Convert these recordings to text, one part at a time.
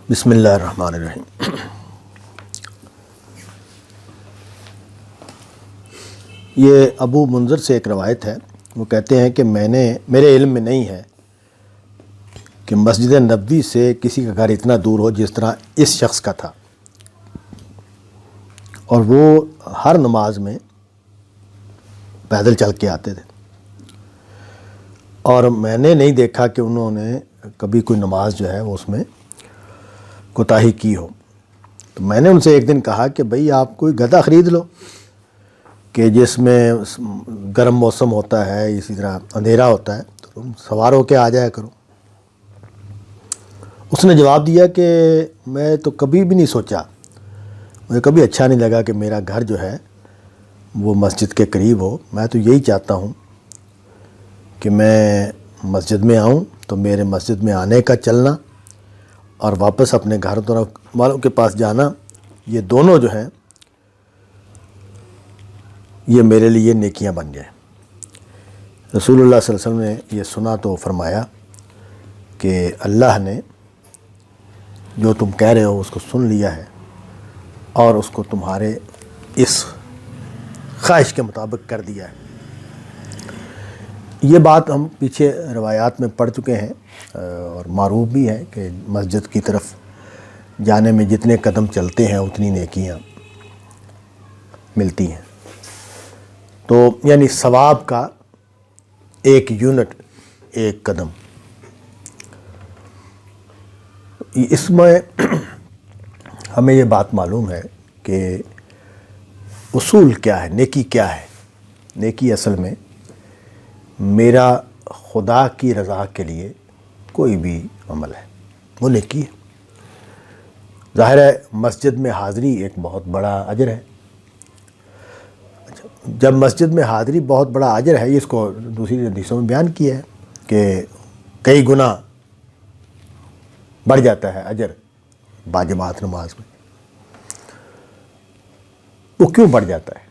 بسم اللہ الرحمن الرحیم۔ یہ ابو منذر سے ایک روایت ہے، وہ کہتے ہیں کہ میرے علم میں نہیں ہے کہ مسجد نبوی سے کسی کا گھر اتنا دور ہو جس طرح اس شخص کا تھا، اور وہ ہر نماز میں پیدل چل کے آتے تھے، اور میں نے نہیں دیکھا کہ انہوں نے کبھی کوئی نماز جو ہے وہ اس میں کوتاہی کی ہو۔ تو میں نے ان سے ایک دن کہا کہ بھئی آپ کوئی گدھا خرید لو کہ جس میں گرم موسم ہوتا ہے، اسی طرح اندھیرا ہوتا ہے، تو تم سوار ہو کے آ جایا کرو۔ اس نے جواب دیا کہ میں تو کبھی بھی نہیں سوچا، مجھے کبھی اچھا نہیں لگا کہ میرا گھر جو ہے وہ مسجد کے قریب ہو، میں تو یہی چاہتا ہوں کہ میں مسجد میں آؤں تو میرے مسجد میں آنے کا چلنا اور واپس اپنے گھر والوں کے پاس جانا، یہ دونوں جو ہیں یہ میرے لیے نیکیاں بن جائیں۔ رسول اللہ صلی اللہ علیہ وسلم نے یہ سنا تو فرمایا کہ اللہ نے جو تم کہہ رہے ہو اس کو سن لیا ہے اور اس کو تمہارے اس خواہش کے مطابق کر دیا ہے۔ یہ بات ہم پیچھے روایات میں پڑھ چکے ہیں اور معروف بھی ہے کہ مسجد کی طرف جانے میں جتنے قدم چلتے ہیں اتنی نیکیاں ملتی ہیں، تو یعنی ثواب کا ایک یونٹ ایک قدم۔ اس میں ہمیں یہ بات معلوم ہے کہ اصول کیا ہے، نیکی کیا ہے۔ نیکی اصل میں میرا خدا کی رضا کے لیے کوئی بھی عمل ہے، وہ نیکی ہے۔ ظاہر ہے مسجد میں حاضری ایک بہت بڑا اجر ہے۔ جب مسجد میں حاضری بہت بڑا اجر ہے، اس کو دوسری حدیثوں میں بیان کیا ہے کہ کئی گنا بڑھ جاتا ہے اجر باجماعت نماز میں۔ وہ کیوں بڑھ جاتا ہے؟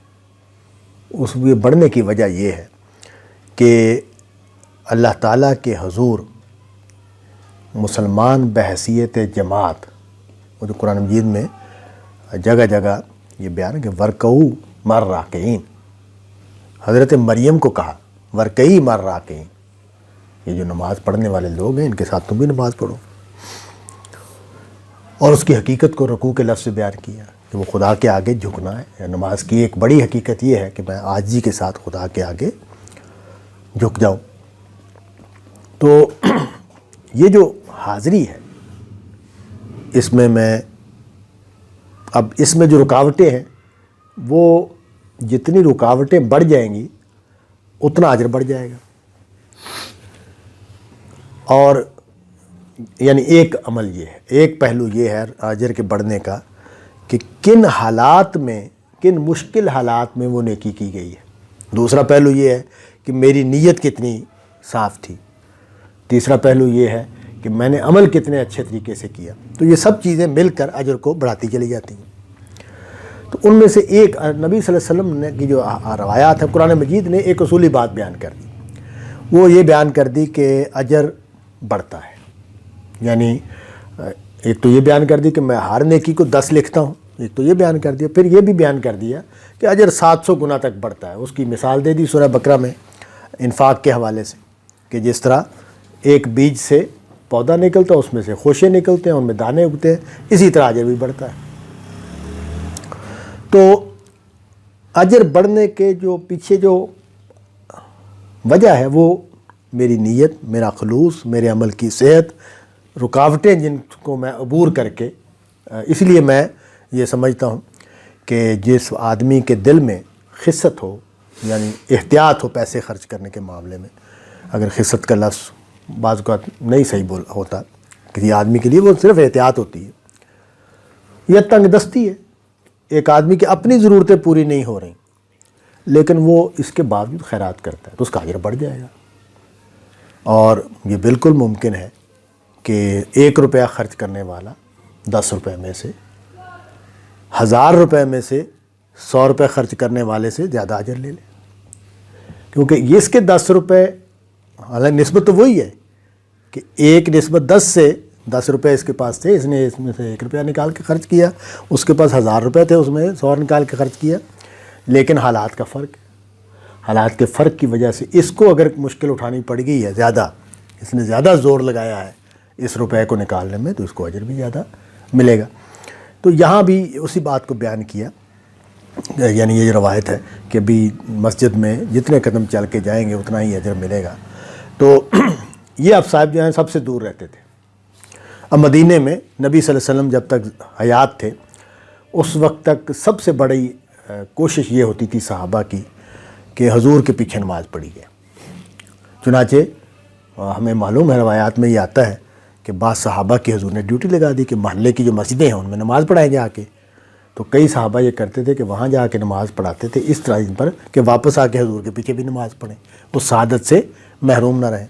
اس میں بڑھنے کی وجہ یہ ہے کہ اللہ تعالیٰ کے حضور مسلمان بحیثیت جماعت، وہ جو قرآن مجید میں جگہ جگہ یہ بیان ہے کہ ورکعوا مع الراکعین، حضرت مریم کو کہا ورکعی مع الراکعین، یہ جو نماز پڑھنے والے لوگ ہیں ان کے ساتھ تم بھی نماز پڑھو، اور اس کی حقیقت کو رکوع کے لفظ سے بیان کیا کہ وہ خدا کے آگے جھکنا ہے۔ نماز کی ایک بڑی حقیقت یہ ہے کہ میں عاجزی کے ساتھ خدا کے آگے جھک جاؤں۔ تو یہ جو حاضری ہے اس میں اس میں جو رکاوٹیں ہیں، وہ جتنی رکاوٹیں بڑھ جائیں گی اتنا اجر بڑھ جائے گا۔ اور یعنی ایک عمل یہ ہے، ایک پہلو یہ ہے اجر کے بڑھنے کا کہ کن حالات میں، کن مشکل حالات میں وہ نیکی کی گئی ہے۔ دوسرا پہلو یہ ہے کہ میری نیت کتنی صاف تھی۔ تیسرا پہلو یہ ہے کہ میں نے عمل کتنے اچھے طریقے سے کیا۔ تو یہ سب چیزیں مل کر اجر کو بڑھاتی چلی جاتی ہیں۔ تو ان میں سے ایک نبی صلی اللہ علیہ وسلم نے کی جو روایات ہیں، قرآن مجید نے ایک اصولی بات بیان کر دی، وہ یہ بیان کر دی کہ اجر بڑھتا ہے۔ یعنی ایک تو یہ بیان کر دی کہ میں ہر نیکی کو 10 لکھتا ہوں، ایک تو یہ بیان کر دیا، پھر یہ بھی بیان کر دیا کہ اجر 700 گنا تک بڑھتا ہے۔ اس کی مثال دے دی سورہ بقرہ میں انفاق کے حوالے سے کہ جس طرح ایک بیج سے پودا نکلتا ہے، اس میں سے خوشے نکلتے ہیں، ان میں دانے اگتے ہیں، اسی طرح اجر بھی بڑھتا ہے۔ تو اجر بڑھنے کے جو پیچھے جو وجہ ہے وہ میری نیت، میرا خلوص، میرے عمل کی صحت، رکاوٹیں جن کو میں عبور کر کے، اس لیے میں یہ سمجھتا ہوں کہ جس آدمی کے دل میں خست ہو، یعنی احتیاط ہو پیسے خرچ کرنے کے معاملے میں، اگر خست کا لفظ بعض اوقات نہیں صحیح ہوتا کسی آدمی کے لیے، وہ صرف احتیاط ہوتی ہے یا تنگ دستی ہے، ایک آدمی کی اپنی ضرورتیں پوری نہیں ہو رہی لیکن وہ اس کے باوجود خیرات کرتا ہے، تو اس کا اجر بڑھ جائے گا۔ اور یہ بالکل ممکن ہے کہ 1 روپیہ خرچ کرنے والا 10 روپے میں سے، 1000 روپے میں سے 100 روپے خرچ کرنے والے سے زیادہ اجر لے لے، کیونکہ اس کے 10 روپے، حالانکہ نسبت تو وہی ہے کہ 1 نسبت 10 سے 10 روپے اس کے پاس تھے، اس نے اس میں سے 1 روپیہ نکال کے خرچ کیا، اس کے پاس 1000 روپے تھے، اس میں 100 نکال کے خرچ کیا، لیکن حالات کا فرق ہے، حالات کے فرق کی وجہ سے اس کو اگر مشکل اٹھانی پڑ گئی ہے زیادہ، اس نے زیادہ زور لگایا ہے اس روپے کو نکالنے میں، تو اس کو اجر بھی زیادہ ملے گا۔ تو یہاں بھی اسی بات کو بیان کیا، یعنی یہ روایت ہے کہ بھی مسجد میں جتنے قدم چل کے جائیں گے اتنا ہی اجر ملے گا۔ تو یہ اب صاحب جو ہیں سب سے دور رہتے تھے۔ اب مدینے میں نبی صلی اللہ علیہ وسلم جب تک حیات تھے اس وقت تک سب سے بڑی کوشش یہ ہوتی تھی صحابہ کی کہ حضور کے پیچھے نماز پڑھی جائے۔ چنانچہ ہمیں معلوم ہے، روایات میں یہ آتا ہے کہ بعض صحابہ کی حضور نے ڈیوٹی لگا دی کہ محلے کی جو مسجدیں ہیں ان میں نماز پڑھائیں جا کے۔ تو کئی صحابہ یہ کرتے تھے کہ وہاں جا کے نماز پڑھاتے تھے اس طرح پر کہ واپس آ کے حضور کے پیچھے بھی نماز پڑھیں، وہ سعادت سے محروم نہ رہیں۔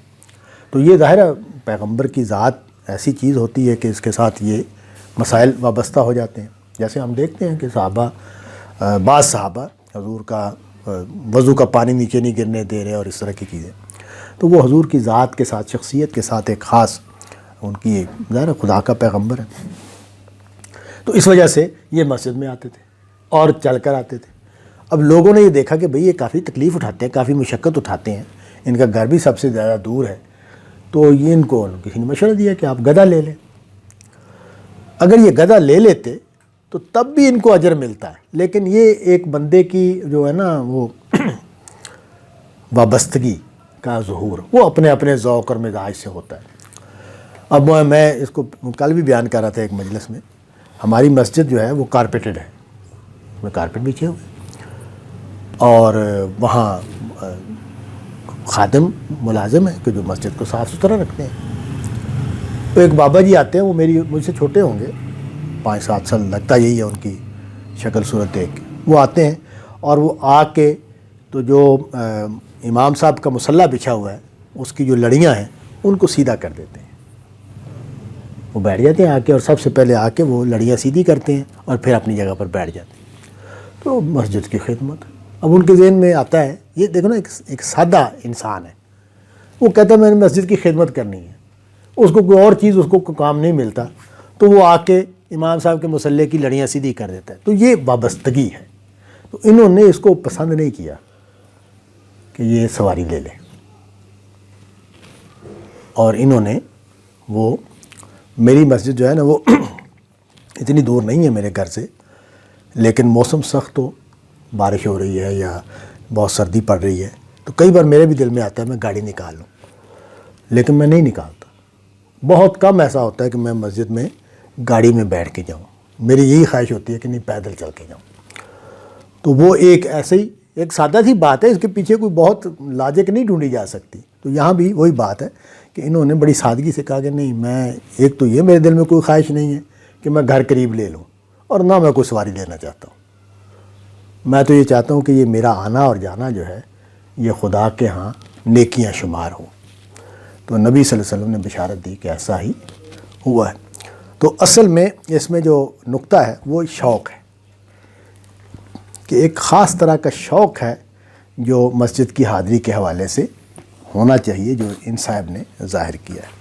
تو یہ ظاہر ہے پیغمبر کی ذات ایسی چیز ہوتی ہے کہ اس کے ساتھ یہ مسائل وابستہ ہو جاتے ہیں۔ جیسے ہم دیکھتے ہیں کہ صحابہ، بعض صحابہ حضور کا وضو کا پانی نیچے نہیں گرنے دے رہے اور اس طرح کی چیزیں، تو وہ حضور کی ذات کے ساتھ، شخصیت کے ساتھ ایک خاص ان کی ظاہر خدا کا پیغمبر ہے، تو اس وجہ سے یہ مسجد میں آتے تھے اور چل کر آتے تھے۔ اب لوگوں نے یہ دیکھا کہ بھئی یہ کافی تکلیف اٹھاتے ہیں، کافی مشقت اٹھاتے ہیں، ان کا گھر بھی سب سے زیادہ دور ہے، تو یہ ان کو کسی نے مشورہ دیا کہ آپ گدھا لے لیں۔ اگر یہ گدھا لے لیتے تو تب بھی ان کو اجر ملتا ہے، لیکن یہ ایک بندے کی جو ہے نا وہ وابستگی کا ظہور وہ اپنے اپنے ذوق اور مزاج سے ہوتا ہے۔ اب میں اس کو کل بھی بیان کر رہا تھا ایک مجلس میں، ہماری مسجد جو ہے وہ کارپیٹڈ ہے، اس میں کارپیٹ بچھے ہوئے، اور وہاں خادم ملازم ہیں کہ جو مسجد کو صاف ستھرا رکھتے ہیں۔ تو ایک بابا جی آتے ہیں، وہ مجھ سے چھوٹے ہوں گے، 5-7 سال لگتا یہی ہے ان کی شکل صورت دیکھ کے۔ وہ آتے ہیں اور وہ آ کے تو جو امام صاحب کا مصلی بچھا ہوا ہے اس کی جو لڑیاں ہیں ان کو سیدھا کر دیتے ہیں۔ وہ بیٹھ جاتے ہیں آ کے، اور سب سے پہلے آ کے وہ لڑیاں سیدھی کرتے ہیں اور پھر اپنی جگہ پر بیٹھ جاتے ہیں۔ تو مسجد کی خدمت، اب ان کے ذہن میں آتا ہے، یہ دیکھو نا ایک سادہ انسان ہے، وہ کہتا ہے میں نے مسجد کی خدمت کرنی ہے، اس کو کوئی اور چیز اس کو کام نہیں ملتا، تو وہ آ کے امام صاحب کے مصلی کی لڑیاں سیدھی کر دیتا ہے۔ تو یہ وابستگی ہے، تو انہوں نے اس کو پسند نہیں کیا کہ یہ سواری لے لے، اور انہوں نے وہ میری مسجد جو ہے نا وہ اتنی دور نہیں ہے میرے گھر سے، لیکن موسم سخت ہو، بارش ہو رہی ہے یا بہت سردی پڑ رہی ہے، تو کئی بار میرے بھی دل میں آتا ہے میں گاڑی نکال لوں، لیکن میں نہیں نکالتا۔ بہت کم ایسا ہوتا ہے کہ میں مسجد میں گاڑی میں بیٹھ کے جاؤں، میری یہی خواہش ہوتی ہے کہ نہیں پیدل چل کے جاؤں۔ تو وہ ایک ایسے ہی ایک سادہ سی بات ہے، اس کے پیچھے کوئی بہت لاجک نہیں ڈھونڈی جا سکتی۔ تو یہاں بھی وہی بات ہے کہ انہوں نے بڑی سادگی سے کہا کہ نہیں، میں ایک تو یہ میرے دل میں کوئی خواہش نہیں ہے کہ میں گھر قریب لے لوں، اور نہ میں کوئی سواری لینا چاہتا ہوں۔ میں تو یہ چاہتا ہوں کہ یہ میرا آنا اور جانا جو ہے یہ خدا کے ہاں نیکیاں شمار ہوں۔ تو نبی صلی اللہ علیہ وسلم نے بشارت دی کہ ایسا ہی ہوا ہے۔ تو اصل میں اس میں جو نقطہ ہے وہ شوق ہے، کہ ایک خاص طرح کا شوق ہے جو مسجد کی حاضری کے حوالے سے ہونا چاہیے، جو ان صاحب نے ظاہر کیا ہے۔